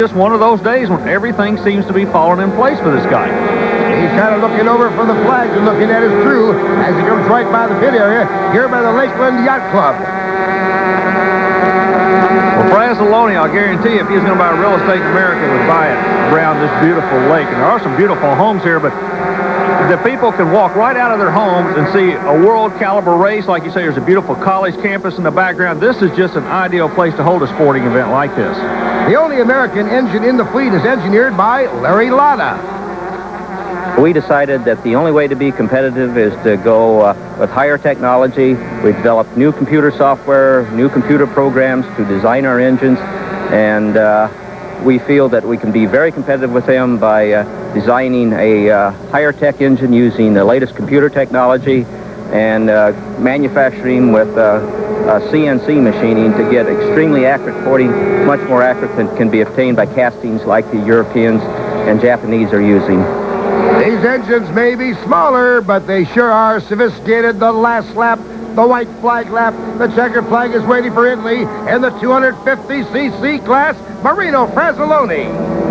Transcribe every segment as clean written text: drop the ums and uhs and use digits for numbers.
Just one of those days when everything seems to be falling in place for this guy. He's kind of looking over for the flags and looking at his crew as he comes right by the pit area here by the Lakeland Yacht Club. Well, Frazzoloni, I'll guarantee if he was going to buy real estate in America, would buy it around this beautiful lake. And there are some beautiful homes here, but the people can walk right out of their homes and see a world caliber race. Like you say, there's a beautiful college campus in the background. This is just an ideal place to hold a sporting event like this. The only American engine in the fleet is engineered by Larry Latta. We decided that the only way to be competitive is to go with higher technology. We've developed new computer software, new computer programs to design our engines, and we feel that we can be very competitive with them by designing a higher tech engine using the latest computer technology and manufacturing with CNC machining to get extremely accurate porting, much more accurate than can be obtained by castings like the Europeans and Japanese are using. These engines may be smaller, but they sure are sophisticated. The last lap, the white flag lap, the checkered flag is waiting for Italy in the 250cc class. Marino Frazzoloni.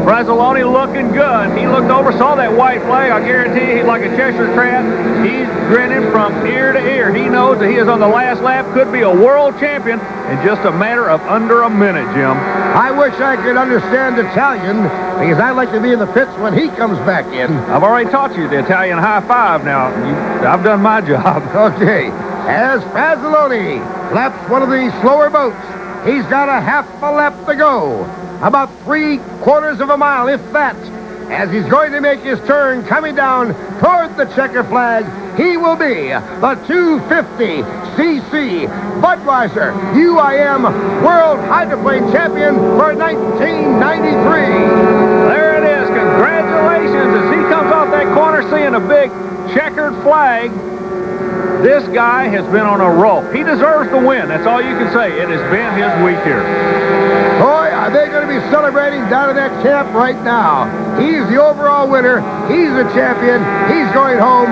Frazzoloni looking good. He looked over, saw that white flag. I guarantee he's like a Cheshire cat. He's grinning from ear to ear. He knows that he is on the last lap, could be a world champion in just a matter of under a minute, Jim. I wish I could understand Italian, because I'd like to be in the pits when he comes back in. I've already taught you the Italian high five now. I've done my job. Okay. As Frazzoloni laps one of these slower boats, he's got a half a lap to go. About 3/4 of a mile, if that. As he's going to make his turn coming down toward the checker flag, he will be the 250cc Budweiser UIM World Hydroplane Champion for 1993. There it is. Congratulations as he comes off that corner seeing a big checkered flag. This guy has been on a roll. He deserves the win. That's all you can say. It has been his week here. Boy, are they going to be celebrating down in that camp right now. He's the overall winner. He's the champion. He's going home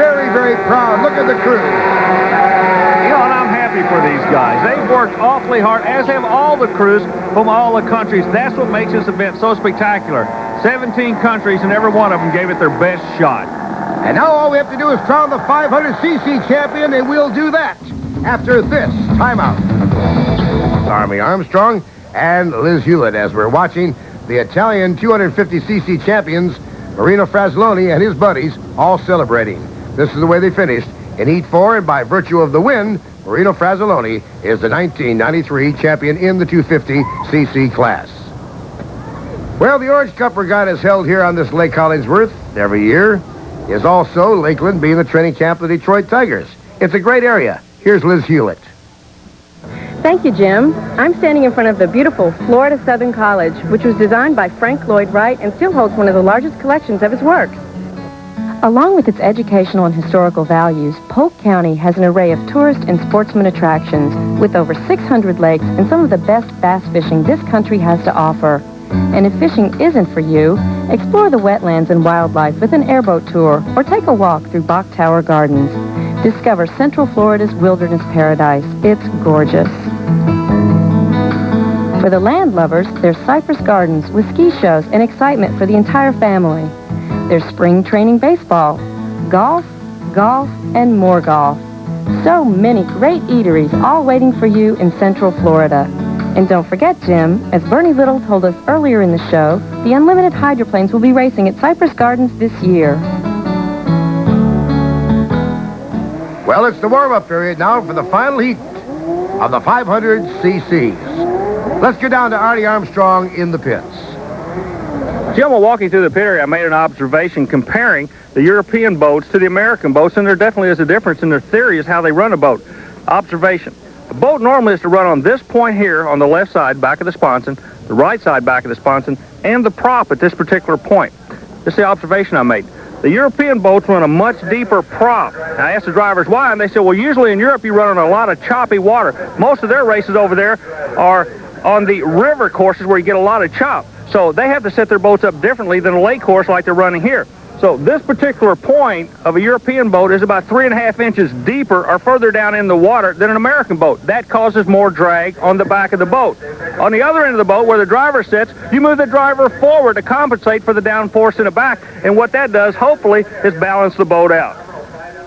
very, very proud. Look at the crew. You know, and I'm happy for these guys. They've worked awfully hard, as have all the crews from all the countries. That's what makes this event so spectacular. 17 countries, and every one of them gave it their best shot. And now all we have to do is crown the 500cc champion, and we'll do that after this timeout. Army Armstrong and Liz Hewlett as we're watching the Italian 250cc champions, Marino Frazzoloni and his buddies, all celebrating. This is the way they finished in Heat 4, and by virtue of the win, Marino Frazzoloni is the 1993 champion in the 250cc class. Well, the Orange Cup Regatta is held here on this Lake Hollingsworth every year. Is also Lakeland being the training camp of the Detroit Tigers. It's a great area. Here's Liz Hewlett. Thank you, Jim. I'm standing in front of the beautiful Florida Southern College, which was designed by Frank Lloyd Wright and still holds one of the largest collections of his works. Along with its educational and historical values, Polk County has an array of tourist and sportsman attractions with over 600 lakes and some of the best bass fishing this country has to offer. And if fishing isn't for you, explore the wetlands and wildlife with an airboat tour or take a walk through Bach Tower Gardens. Discover Central Florida's wilderness paradise. It's gorgeous. For the land lovers, there's Cypress Gardens with ski shows and excitement for the entire family. There's spring training baseball, golf, golf, and more golf. So many great eateries all waiting for you in Central Florida. And don't forget, Jim, as Bernie Little told us earlier in the show, the unlimited hydroplanes will be racing at Cypress Gardens this year. Well, it's the warm-up period now for the final heat of the 500cc's. Let's go down to Artie Armstrong in the pits. Jim, while walking through the pit area, I made an observation comparing the European boats to the American boats, and there definitely is a difference in their theory as how they run a boat. Observation. A boat normally is to run on this point here on the left side, back of the sponson, the right side, back of the sponson, and the prop at this particular point. This is the observation I made. The European boats run a much deeper prop. And I asked the drivers why, and they said, well, usually in Europe you run on a lot of choppy water. Most of their races over there are on the river courses where you get a lot of chop. So they have to set their boats up differently than a lake course like they're running here. So this particular point of a European boat is about 3.5 inches deeper or further down in the water than an American boat. That causes more drag on the back of the boat. On the other end of the boat, where the driver sits, you move the driver forward to compensate for the downforce in the back, and what that does, hopefully, is balance the boat out.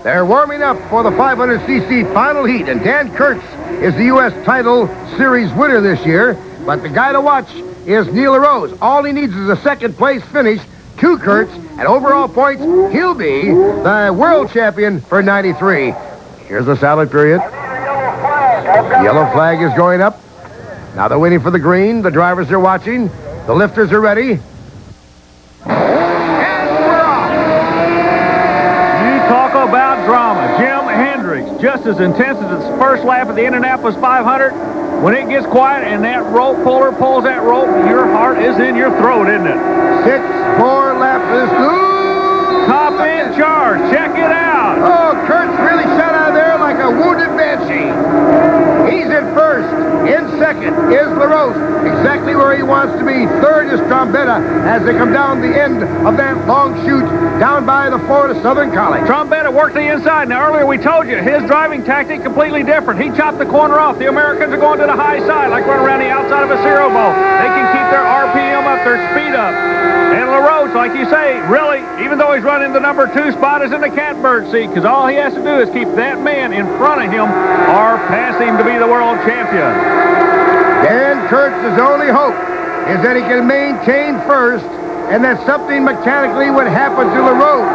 They're warming up for the 500cc final heat, and Dan Kurtz is the U.S. title series winner this year, but the guy to watch is Neil LaRose. All he needs is a second-place finish to Kurtz, and overall points, he'll be the world champion for 93. Here's the salad period. Yellow flag is going up. Now they're waiting for the green. The drivers are watching. The lifters are ready. And we're off. You talk about drama. Jim Hendricks, just as intense as his first lap of the Indianapolis 500. When it gets quiet and that rope puller pulls that rope, your heart is in your throat, isn't it? 6-4 lap is Top in charge. Check it out. Oh, Kurtz really shot out of there like a wounded banshee. He's in first. In second is LaRose, exactly where he wants to be. Third is Trombetta as they come down the end of that long chute down by the Florida Southern College. Trombetta worked the inside. Now, earlier we told you, his driving tactic completely different. He chopped the corner off. The Americans are going to the high side, like running around the outside of a cereal bowl. They can keep their RPM up, their speed up. And LaRose, like you say, really, even though he's running the number 2 spot, is in the catbird seat, because all he has to do is keep that man in front of him or pass him to be the world champion. Dan Kurtz's only hope is that he can maintain first and that something mechanically would happen to LaRose,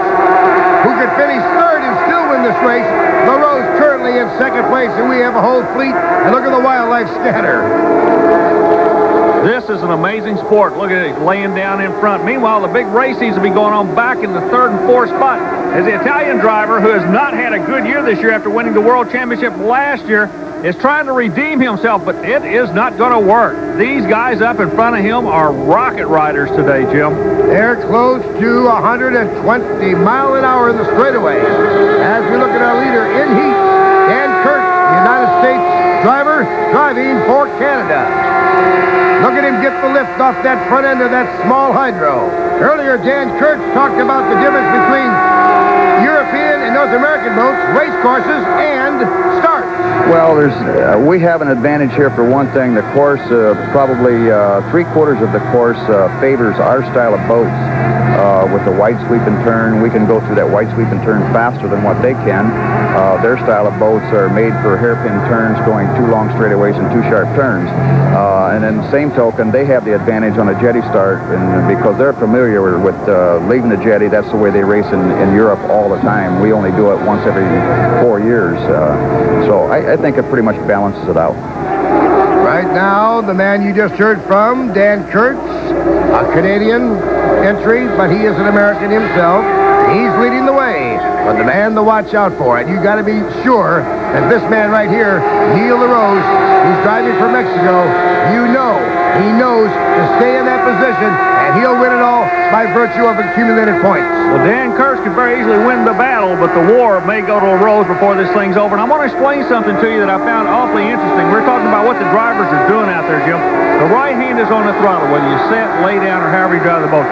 who could finish third and still win this race. LaRose currently in second place, and we have a whole fleet, and look at the wildlife scatter. This is an amazing sport. Look at it laying down in front. Meanwhile, the big race seems to be going on back in the 3rd and 4th spot as the Italian driver, who has not had a good year this year after winning the World Championship last year, is trying to redeem himself, but it is not going to work. These guys up in front of him are rocket riders today, Jim. They're close to 120 mile an hour in the straightaway. As we look at our leader in heat, Dan Kurtz, the United States driver, driving for Canada. Look at him get the lift off that front end of that small hydro. Earlier, Dan Kurtz talked about the difference between European and North American boats, race courses, and starts. Well, we have an advantage here for one thing. The course, probably 3/4 of the course favors our style of boats. With the wide sweep and turn, we can go through that wide sweep and turn faster than what they can. Their style of boats are made for hairpin turns, going 2 long straightaways and 2 sharp turns. And then same token, they have the advantage on a jetty start, and because they're familiar with leaving the jetty. That's the way they race in Europe all the time. We only do it once every 4 years. So I think it pretty much balances it out. Right now, the man you just heard from, Dan Kurtz, a Canadian entry, but he is an American himself. He's leading the way, but the man to watch out for it. You got to be sure that this man right here, Neil LaRose, who's driving for Mexico, he knows to stay in that position, and he'll win it all by virtue of accumulated points. Well, Dan Kurtz could very easily win the battle, but the war may go to LaRose before this thing's over. And I want to explain something to you that I found awfully interesting. We're talking about what the drivers are doing out there, Jim. The right hand is on the throttle, whether you sit, lay down, or however you drive the boat.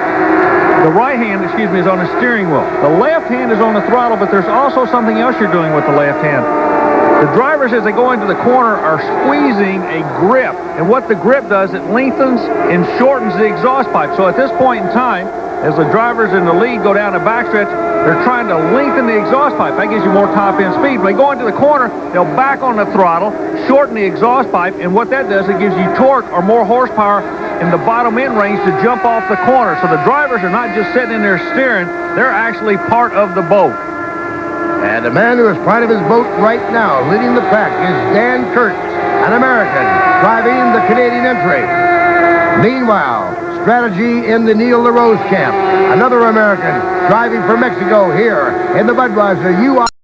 The right hand, is on the steering wheel. The left hand is on the throttle, but there's also something else you're doing with the left hand. The drivers, as they go into the corner, are squeezing a grip. And what the grip does, it lengthens and shortens the exhaust pipe. So at this point in time, as the drivers in the lead go down the backstretch, they're trying to lengthen the exhaust pipe. That gives you more top-end speed. When they go into the corner, they'll back on the throttle, shorten the exhaust pipe, and what that does, it gives you torque or more horsepower in the bottom end range to jump off the corner. So the drivers are not just sitting in there steering, they're actually part of the boat. And the man who is part of his boat right now, leading the pack, is Dan Kurtz, an American, driving the Canadian entry. Meanwhile, strategy in the Neil LaRose camp. Another American driving for Mexico here in the Budweiser UI.